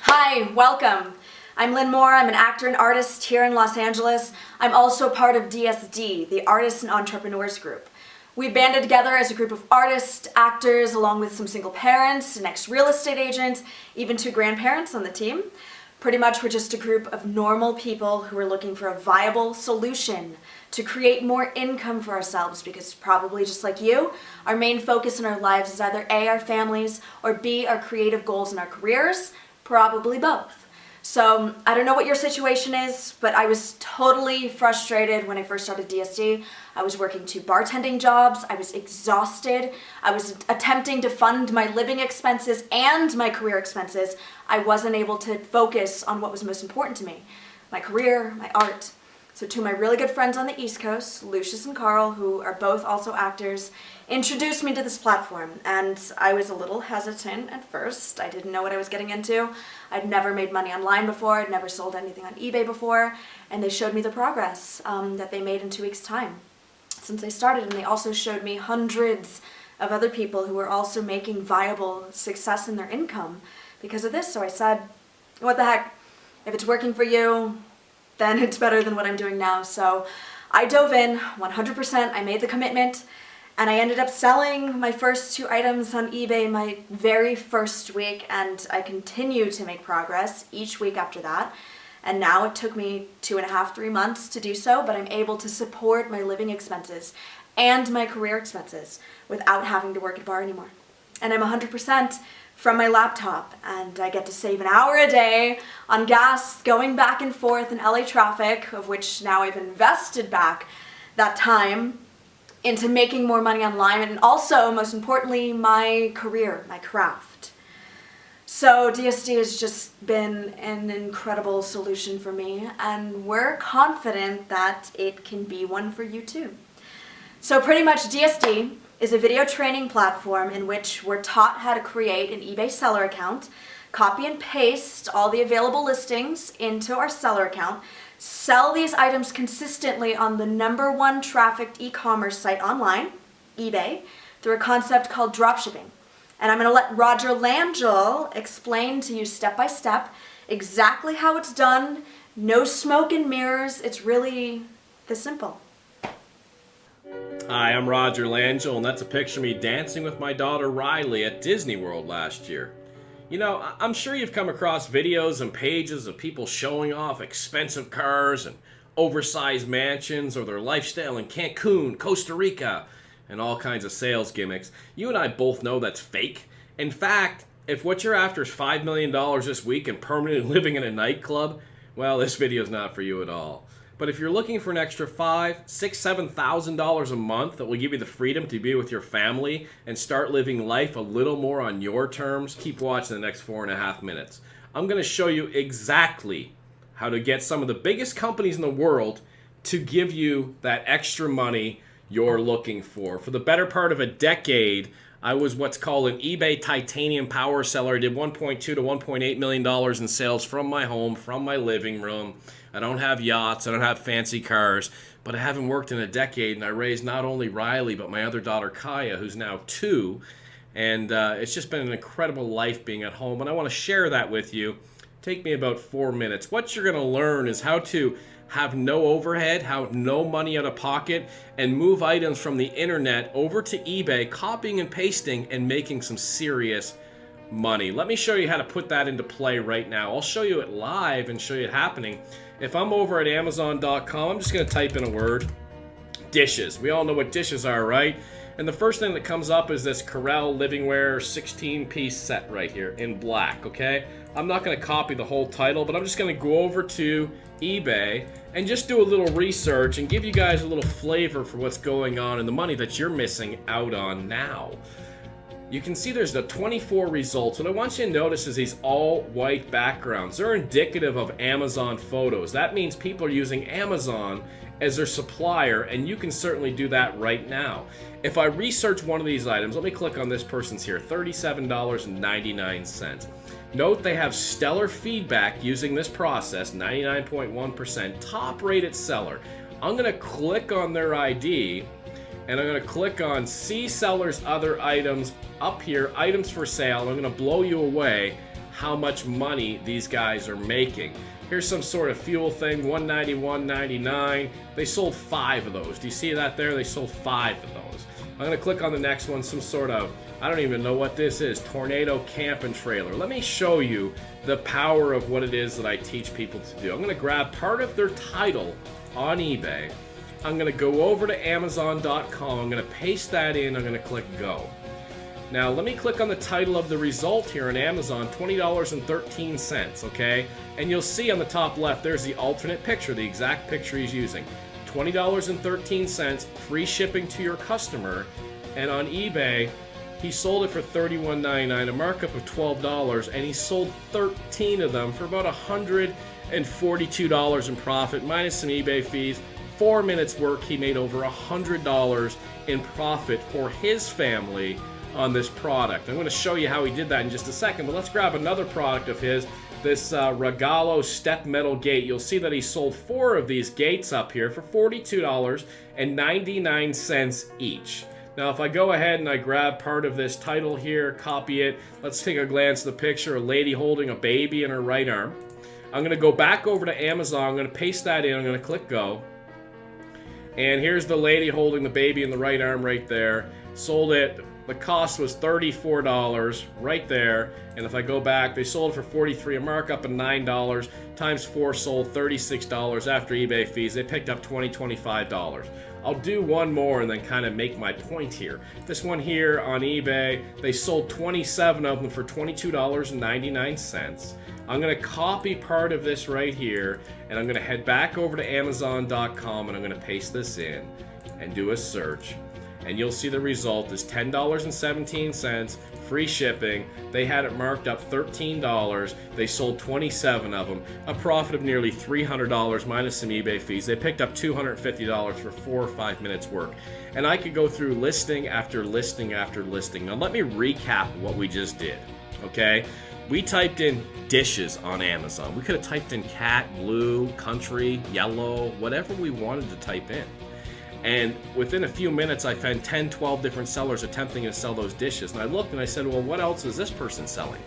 Hi, welcome. I'm Lynn Moore. I'm an actor and artist here in Los Angeles. I'm also part of DSD, the Artists and Entrepreneurs Group. We banded together as a group of artists, actors, along with some single parents, an ex-real estate agent, even 2 grandparents on the team. Pretty much we're just a group of normal people who are looking for a viable solution to create more income for ourselves, because probably just like you, our main focus in our lives is either A, our families, or B, our creative goals in our careers, probably both. So I don't know what your situation is, but I was totally frustrated when I first started DSD. I was working 2 bartending jobs. I was exhausted. I was attempting to fund my living expenses and my career expenses. I wasn't able to focus on what was most important to me, my career, my art. So 2 of my really good friends on the East Coast, Lucius and Carl, who are both also actors, introduced me to this platform, and I was a little hesitant at first. I didn't know what I was getting into. I'd never made money online before. I'd never sold anything on eBay before, and they showed me the progress that they made in 2 weeks' time since they started, and they also showed me hundreds of other people who were also making viable success in their income because of this. So I said, what the heck, if it's working for you, then it's better than what I'm doing now. So I dove in 100%. I made the commitment, and I ended up selling my first 2 items on eBay my very first week, and I continue to make progress each week after that. And now it took me 2.5, 3 months to do so, but I'm able to support my living expenses and my career expenses without having to work at a bar anymore. And I'm 100% from my laptop, and I get to save an hour a day on gas going back and forth in LA traffic, of which now I've invested back that time into making more money online, and also, most importantly, my career, my craft. So DSD has just been an incredible solution for me, and we're confident that it can be one for you too. So pretty much DSD is a video training platform in which we're taught how to create an eBay seller account, copy and paste all the available listings into our seller account, sell these items consistently on the #1 trafficked e-commerce site online, eBay, through a concept called dropshipping. And I'm going to let Roger Langell explain to you step by step exactly how it's done. No smoke and mirrors. It's really this simple. Hi, I'm Roger Langell, and that's a picture of me dancing with my daughter Riley at Disney World last year. You know, I'm sure you've come across videos and pages of people showing off expensive cars and oversized mansions or their lifestyle in Cancun, Costa Rica, and all kinds of sales gimmicks. You and I both know that's fake. In fact, if what you're after is $5 million this week and permanently living in a nightclub, well, this video is not for you at all. But if you're looking for an extra $5,000, $6,000, $7,000 a month that will give you the freedom to be with your family and start living life a little more on your terms, keep watching the next 4.5 minutes. I'm going to show you exactly how to get some of the biggest companies in the world to give you that extra money you're looking for. For the better part of a decade, I was what's called an eBay titanium power seller. I did $1.2 to $1.8 million in sales from my home, from my living room. I don't have yachts, I don't have fancy cars, but I haven't worked in a decade, and I raised not only Riley, but my other daughter Kaya, who's now 2, and it's just been an incredible life being at home, and I want to share that with you. Take me about 4 minutes. What you're going to learn is how to have no overhead, have no money out of pocket, and move items from the internet over to eBay, copying and pasting, and making some serious money. Let me show you how to put that into play right now. I'll show you it live and show you it happening. If I'm over at Amazon.com, I'm just going to type in a word, dishes. We all know what dishes are, right? And the first thing that comes up is this Corel Livingware 16-piece set right here in black, okay? I'm not going to copy the whole title, but I'm just going to go over to eBay and just do a little research and give you guys a little flavor for what's going on and the money that you're missing out on now. You can see there's the 24 results. What I want you to notice is these all white backgrounds. They're indicative of Amazon photos. That means people are using Amazon as their supplier, and you can certainly do that right now. If I research one of these items, let me click on this person's here, $37.99. Note they have stellar feedback using this process, 99.1%, top rated seller. I'm going to click on their ID, and I'm going to click on See Seller's Other Items up here, Items for Sale. I'm going to blow you away how much money these guys are making. Here's some sort of fuel thing, $191.99. They sold 5 of those. Do you see that there? They sold 5 of those. I'm going to click on the next one, some sort of, I don't even know what this is, tornado camping trailer. Let me show you the power of what it is that I teach people to do. I'm going to grab part of their title on eBay. I'm going to go over to Amazon.com. I'm going to paste that in. I'm going to click go. Now let me click on the title of the result here on Amazon, $20.13, okay? And you'll see on the top left, there's the alternate picture, the exact picture he's using. $20.13, free shipping to your customer. And on eBay, he sold it for $31.99, a markup of $12, and he sold 13 of them for about $142 in profit, minus some eBay fees. 4 minutes work, he made over $100 in profit for his family on this product. I'm going to show you how he did that in just a second, but let's grab another product of his, this Regalo step metal gate. You'll see that he sold 4 of these gates up here for $42.99 each. Now if I go ahead and I grab part of this title here, copy it, let's take a glance at the picture, a lady holding a baby in her right arm. I'm going to go back over to Amazon, I'm going to paste that in, I'm going to click go. And here's the lady holding the baby in the right arm right there. Sold it. The cost was $34 right there, and if I go back, they sold it for $43, a markup of $9, times 4 sold $36 after eBay fees. They picked up $20, $25. I'll do one more and then kind of make my point here. This one here on eBay, they sold 27 of them for $22.99. I'm going to copy part of this right here, and I'm going to head back over to Amazon.com, and I'm going to paste this in and do a search. And you'll see the result is $10.17, free shipping. They had it marked up $13. They sold 27 of them, a profit of nearly $300 minus some eBay fees. They picked up $250 for 4 or 5 minutes work. And I could go through listing after listing after listing. Now let me recap what we just did, okay? We typed in dishes on Amazon. We could have typed in cat, blue, country, yellow, whatever we wanted to type in. And within a few minutes, I found 10, 12 different sellers attempting to sell those dishes. And I looked and I said, well, what else is this person selling?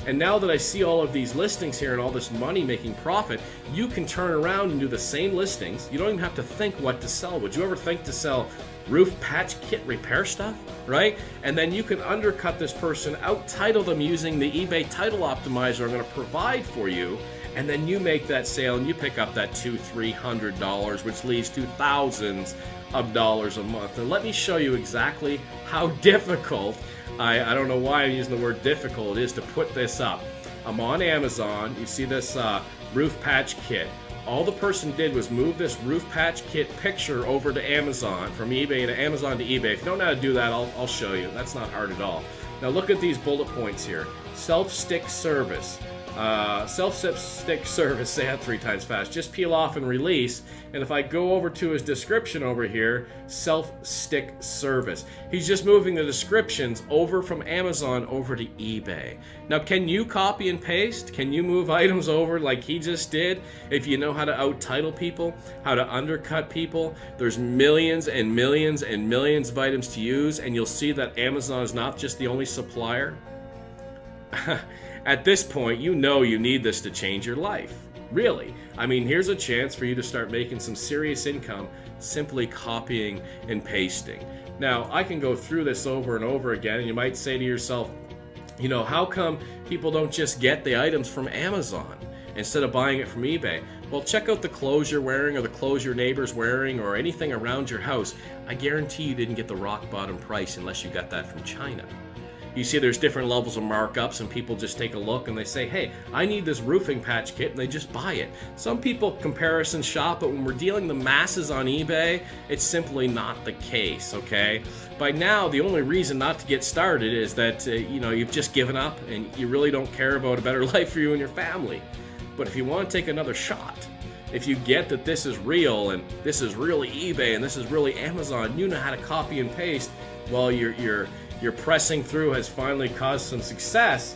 And now that I see all of these listings here and all this money making profit, you can turn around and do the same listings. You don't even have to think what to sell. Would you ever think to sell roof patch kit repair stuff, right? And then you can undercut this person, out-title them using the eBay title optimizer I'm going to provide for you. And then you make that sale and you pick up that $200-300, which leads to thousands of dollars a month. And let me show you exactly how difficult, I don't know why I'm using the word difficult, it is to put this up. I'm on Amazon. You see this roof patch kit. All the person did was move this roof patch kit picture over to Amazon, from eBay to Amazon to eBay. If you don't know how to do that, I'll show you. That's not hard at all. Now look at these bullet points here. Self-stick service. Self-stick service, say that 3 times fast, just peel off and release. And if I go over to his description over here, self-stick service, he's just moving the descriptions over from Amazon over to eBay. Now can you copy and paste? Can you move items over like he just did? If you know how to out-title people, how to undercut people, there's millions and millions and millions of items to use, and you'll see that Amazon is not just the only supplier. At this point, you know you need this to change your life. Really. I mean, here's a chance for you to start making some serious income simply copying and pasting. Now, I can go through this over and over again, and you might say to yourself, you know, how come people don't just get the items from Amazon instead of buying it from eBay? Well, check out the clothes you're wearing or the clothes your neighbor's wearing or anything around your house. I guarantee you didn't get the rock bottom price unless you got that from China. You see there's different levels of markups, and people just take a look and they say, hey, I need this roofing patch kit, and they just buy it. Some people comparison shop, but when we're dealing the masses on eBay, it's simply not the case, okay? By now, the only reason not to get started is that you know, you've just given up and you really don't care about a better life for you and your family. But if you want to take another shot, if you get that this is real and this is really eBay and this is really Amazon, you know how to copy and paste, well, your pressing through has finally caused some success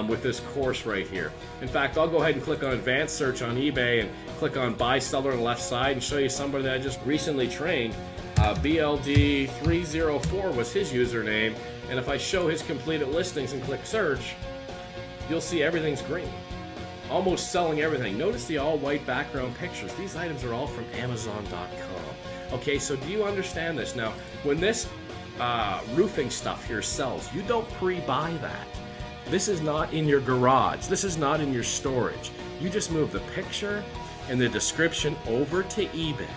with this course right here. In fact, I'll go ahead and click on advanced search on eBay and click on buy seller on the left side and show you somebody that I just recently trained. BLD304 was his username, and if I show his completed listings and click search, you'll see everything's green. Almost selling everything. Notice the all-white background pictures. These items are all from Amazon.com. Okay, so do you understand this? Now, when this roofing stuff here sells, you don't pre-buy that. This is not in your garage. This is not in your storage. You just move the picture and the description over to eBay.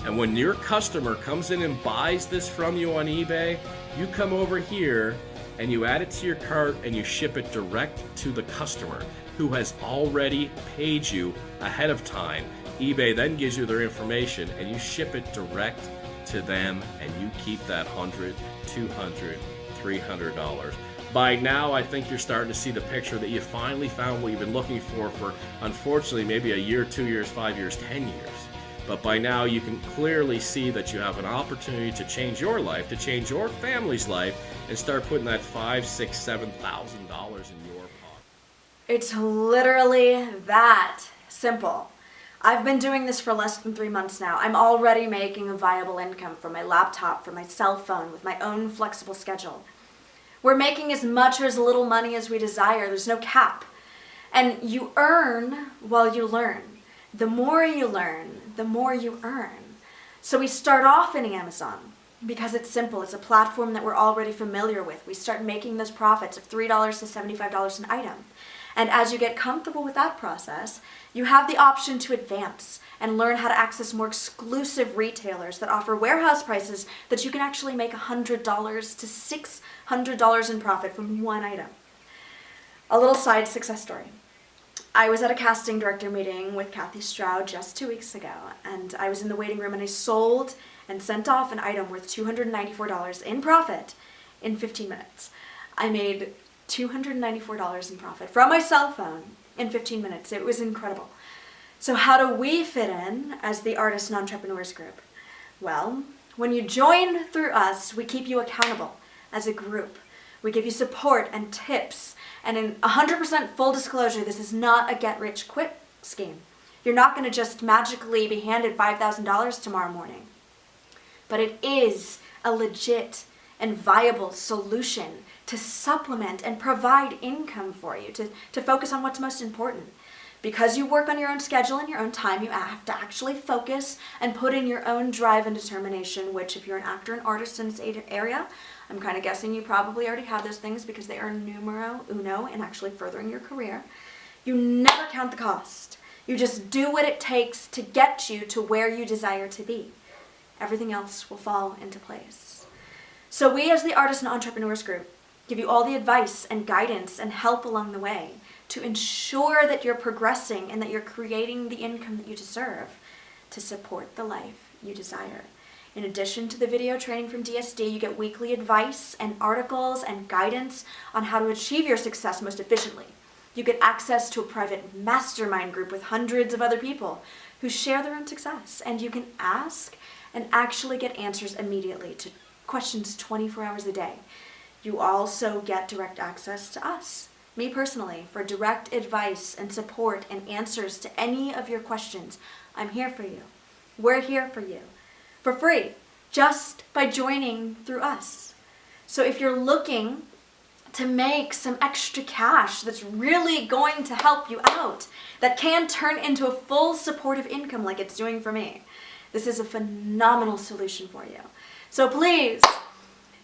And when your customer comes in and buys this from you on eBay, you come over here and you add it to your cart and you ship it direct to the customer who has already paid you ahead of time. eBay then gives you their information and you ship it direct to them, and you keep that $100, $200, $300. By now, I think you're starting to see the picture that you finally found what you've been looking for unfortunately, maybe a year, 2 years, 5 years, 10 years. But by now, you can clearly see that you have an opportunity to change your life, to change your family's life, and start putting that $5,000, $6,000, $7,000 in your pocket. It's literally that simple. I've been doing this for less than 3 months now. I'm already making a viable income from my laptop, from my cell phone, with my own flexible schedule. We're making as much or as little money as we desire. There's no cap. And you earn while you learn. The more you learn, the more you earn. So we start off in Amazon because it's simple. It's a platform that we're already familiar with. We start making those profits of $3 to $75 an item. And as you get comfortable with that process, you have the option to advance and learn how to access more exclusive retailers that offer warehouse prices that you can actually make $100 to $600 in profit from one item. A little side success story. I was at a casting director meeting with Kathy Stroud just 2 weeks ago, and I was in the waiting room and I sold and sent off an item worth $294 in profit in 15 minutes. I made $294 in profit from my cell phone in 15 minutes. It was incredible. So how do we fit in as the Artists and Entrepreneurs Group? Well, when you join through us, we keep you accountable as a group. We give you support and tips. And in 100% full disclosure, this is not a get-rich-quick scheme. You're not going to just magically be handed $5,000 tomorrow morning. But it is a legit and viable solution to supplement and provide income for you, to focus on what's most important. Because you work on your own schedule and your own time, you have to actually focus and put in your own drive and determination, which if you're an actor and artist in this area, I'm kind of guessing you probably already have those things because they are numero uno in actually furthering your career. You never count the cost. You just do what it takes to get you to where you desire to be. Everything else will fall into place. So we as the Artists and Entrepreneurs Group give you all the advice and guidance and help along the way to ensure that you're progressing and that you're creating the income that you deserve to support the life you desire. In addition to the video training from DSD, you get weekly advice and articles and guidance on how to achieve your success most efficiently. You get access to a private mastermind group with hundreds of other people who share their own success, and you can ask and actually get answers immediately to questions 24 hours a day. You also get direct access to us, me personally, for direct advice and support and answers to any of your questions. I'm here for you. We're here for you for free, just by joining through us. So if you're looking to make some extra cash that's really going to help you out, that can turn into a full supportive income like it's doing for me, this is a phenomenal solution for you. So please,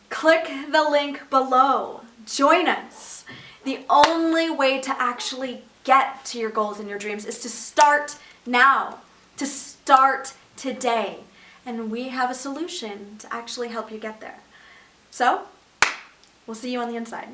click the link below. Join us. The only way to actually get to your goals and your dreams is to start now, to start today. And we have a solution to actually help you get there. So, we'll see you on the inside.